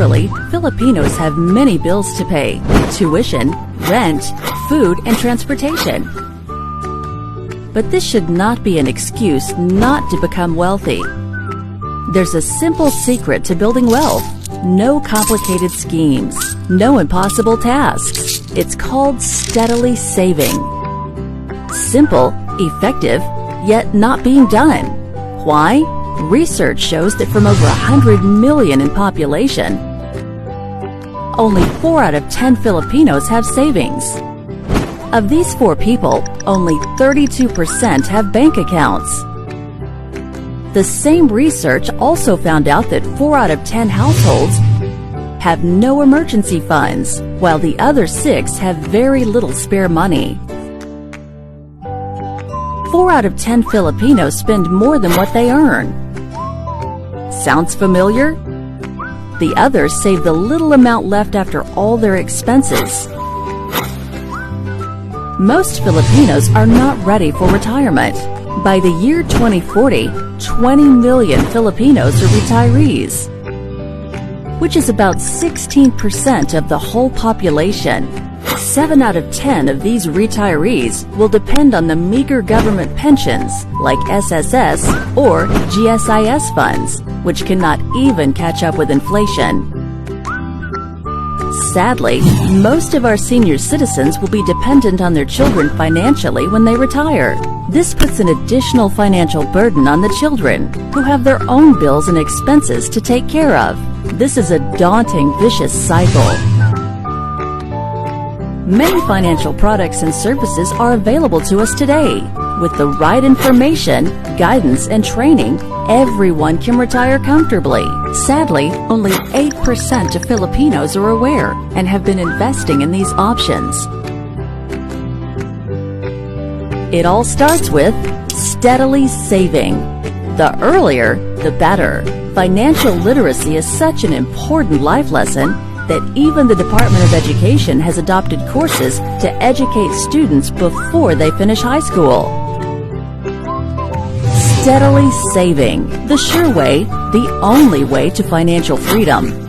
Generally, Filipinos have many bills to pay: tuition, rent, food, and transportation. But this should not be an excuse not to become wealthy. There's a simple secret to building wealth. No complicated schemes, no impossible tasks. It's called steadily saving. Simple, effective, yet not being done. Why? Research shows that from over 100 million in population, only 4 out of 10 Filipinos have savings. Of these 4 people, only 32% have bank accounts. The same research also found out that 4 out of 10 households have no emergency funds, while the other 6 have very little spare money. 4 out of 10 Filipinos spend more than what they earn. Sounds familiar? The others save the little amount left after all their expenses. Most Filipinos are not ready for retirement. By the year 2040, 20 million Filipinos are retirees, which is about 16% of the whole population. 7 out of 10 of these retirees will depend on the meager government pensions like SSS or GSIS funds, which cannot even catch up with inflation. Sadly, most of our senior citizens will be dependent on their children financially when they retire. This puts an additional financial burden on the children, who have their own bills and expenses to take care of. This is a daunting, vicious cycle. Many financial products and services are available to us today. With the right information, guidance, and training, everyone can retire comfortably. Sadly, only 8% of Filipinos are aware and have been investing in these options. It all starts with steadily saving. The earlier, the better. Financial literacy is such an important life lesson that even the Department of Education has adopted courses to educate students before they finish high school. Steadily saving, the sure way, the only way to financial freedom.